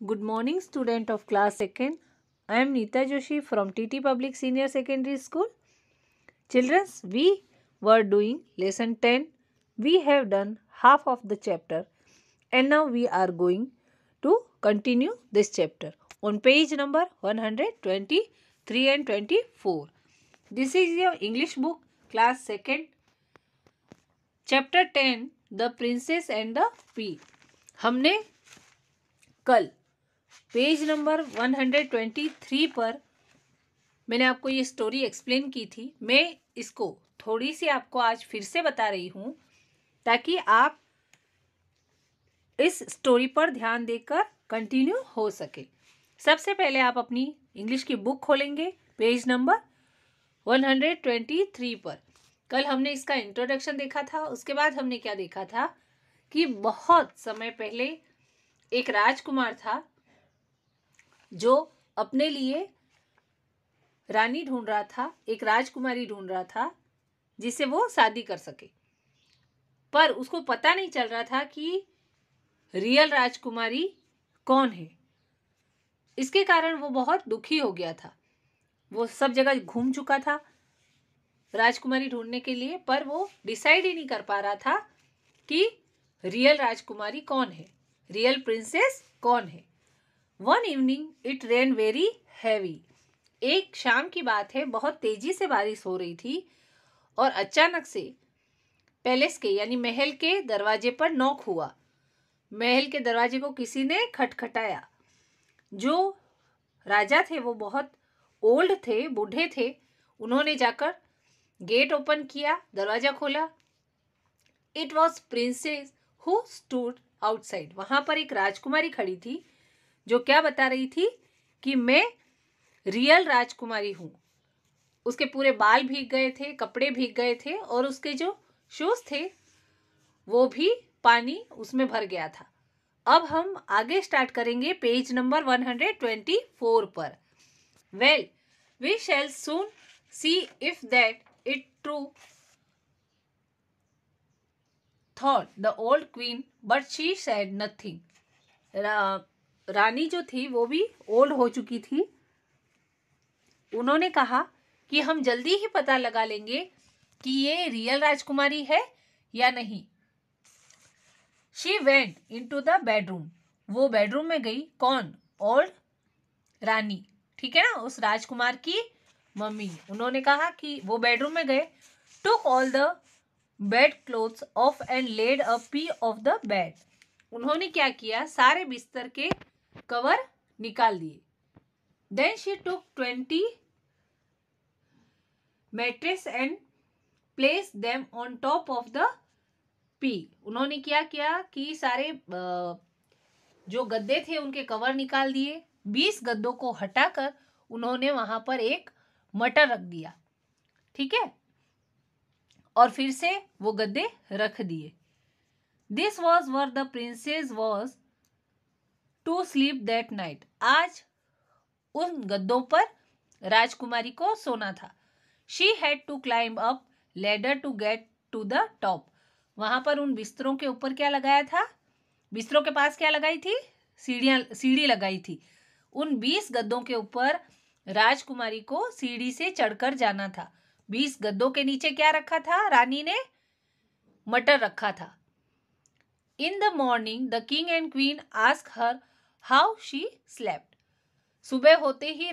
Good morning, student of class 2nd. I am Neeta Joshi from TT Public Senior Secondary School. Children, we were doing lesson 10. We have done half of the chapter and now we are going to continue this chapter on page number 123 and 24. This is your English book, class 2nd, chapter 10, The Princess and the Pea. हमने कल page number 123 पर मैंने आपको ये story explain की थी। मैं इसको थोड़ी सी आपको आज फिर से बता रही हूँ ताकि आप इस स्टोरी पर ध्यान देकर कंटिन्यू हो सके। सबसे पहले आप अपनी इंग्लिश की बुक खोलेंगे पेज नंबर 123 पर। कल हमने इसका इंट्रोडक्शन देखा था। उसके बाद हमने क्या देखा था कि बहुत समय पहले एक राजकुमार था जो अपने लिए रानी ढूंढ रहा था, एक राजकुमारी ढूंढ रहा था जिसे वो शादी कर सके। पर उसको पता नहीं चल रहा था कि रियल राजकुमारी कौन है। इसके कारण वो बहुत दुखी हो गया था। वो सब जगह घूम चुका था राजकुमारी ढूंढने के लिए, पर वो डिसाइड ही नहीं कर पा रहा था कि रियल राजकुमारी कौन है, रियल प्रिंसेस कौन है। One evening it rain very heavy. एक शाम की बात है, बहुत तेजी से बारिश हो रही थी और अचानक से पैलेस के यानी महल के दरवाजे पर नॉक हुआ। महल के दरवाजे को किसी ने खटखटाया। जो राजा थे वो बहुत ओल्ड थे, बूढ़े थे। उन्होंने जाकर गेट ओपन किया, दरवाजा खोला। It was princess who stood outside. वहां पर एक राजकुमारी खड़ी थी जो क्या बता रही थी कि मैं रियल राजकुमारी हूं। उसके पूरे बाल भीग गए थे, कपड़े भीग गए थे और उसके जो शूज थे वो भी पानी उसमें भर गया था। अब हम आगे स्टार्ट करेंगे पेज नंबर 124 पर। Well, we shall soon see if that it true, thought the old queen, but she said nothing. रानी जो थी वो भी ओल्ड हो चुकी थी। उन्होंने कहा कि हम जल्दी ही पता लगा लेंगे कि ये रियल राजकुमारी है या नहीं। She went into the bedroom. वो बेडरूम में गई। कौन? ओल्ड रानी, ठीक है ना, उस राजकुमार की मम्मी। उन्होंने कहा कि वो बेडरूम में गए। Took all the bed clothes off and laid a pea of the bed. उन्होंने क्या किया, सारे बिस्तर के कवर निकाल दिए। Then she took 20 mattress and place them on top of the pea. उन्होंने क्या किया कि सारे जो गद्दे थे उनके कवर निकाल दिए। 20 गद्दों को हटाकर उन्होंने वहां पर एक मटर रख दिया, ठीक है, और फिर से वो गद्दे रख दिए। This was where the princess was to sleep that night. आज उन गद्दों पर राजकुमारी को सोना था। She had to climb up ladder to get to the top. वहां पर उन बिस्तरों के ऊपर क्या लगाया था, बिस्तरों के पास क्या लगाई थी, सीढ़ी लगाई थी। उन 20 गद्दों के ऊपर राजकुमारी को सीढ़ी से चढ़कर जाना था। 20 गद्दों के नीचे क्या रखा था, रानी ने मटर रखा था। In the morning the king and queen ask her how she slept. सुबह होते ही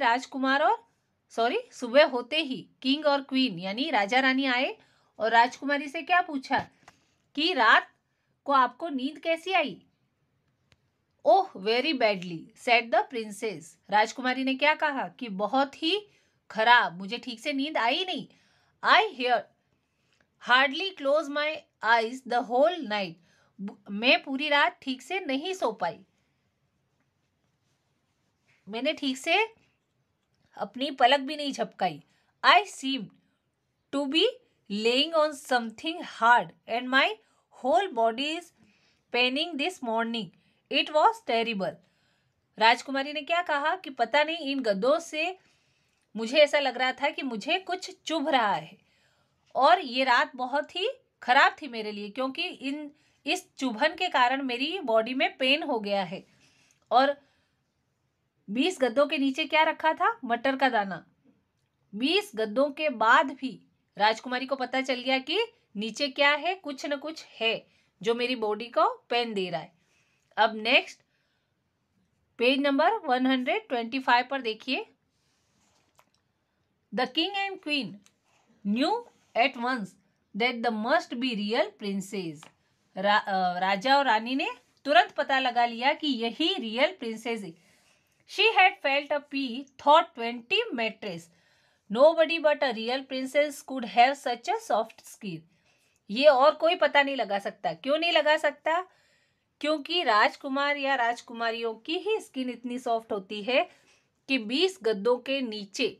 सुबह होते ही किंग और क्वीन यानी राजा रानी आए और राजकुमारी से क्या पूछा कि रात को आपको नींद कैसी आई। Oh very badly said the princess. राजकुमारी ने क्या कहा कि बहुत ही खराब, मुझे ठीक से नींद आई नहीं। I hear hardly close my eyes the whole night. मैं पूरी रात ठीक से नहीं सो पाई। मैंने ठीक से अपनी पलक भी नहीं झपकाई। I seem to be lying on something hard and my whole body is paining this morning. It was terrible. राजकुमारी ने क्या कहा कि पता नहीं इन गद्दों से मुझे ऐसा लग रहा था कि मुझे कुछ चुभ रहा है और ये रात बहुत ही खराब थी मेरे लिए, क्योंकि इस चुभन के कारण मेरी बॉडी में पेन हो गया है और 20 गद्दों के नीचे क्या रखा था? मटर का दाना। 20 गद्दों के बाद भी राजकुमारी को पता चल गया कि नीचे क्या है? कुछ न कुछ है जो मेरी बॉडी को पेन दे रहा है। अब नेक्स्ट पेज नंबर 125 पर देखिए। The king and queen knew at once that the must be real princess. राजा और रानी ने तुरंत पता लगा लिया कि यही रियल प्रिंसेस है। She had felt a pea thought 20 mattress. Nobody but a real princess could have such a soft skin. ये और कोई पता नहीं लगा सकता। क्यों नहीं लगा सकता? क्योंकि राजकुमार या राजकुमारियों की ही स्किन इतनी सॉफ्ट होती है कि 20 गद्दों के नीचे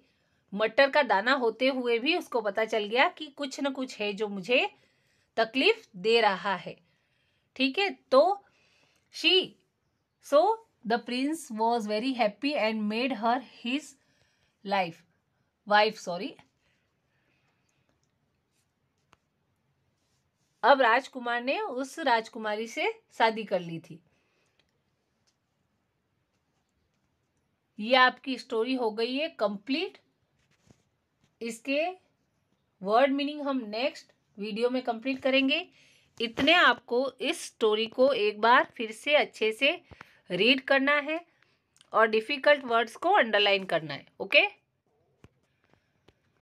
मटर का दाना होते हुए भी उसको पता चल गया कि कुछ न कुछ है जो मुझे तकलीफ दे रहा है। ठीक है, तो the Prince was very happy and made her his wife. अब राजकुमार ने उस राजकुमारी से शादी कर ली थी। ये आपकी स्टोरी हो गई है कंप्लीट। इसके वर्ड मीनिंग हम नेक्स्ट वीडियो में कंप्लीट करेंगे। इतने आपको इस स्टोरी को एक बार फिर से अच्छे से रीड करना है और डिफिकल्ट वर्ड्स को अंडरलाइन करना है। ओके।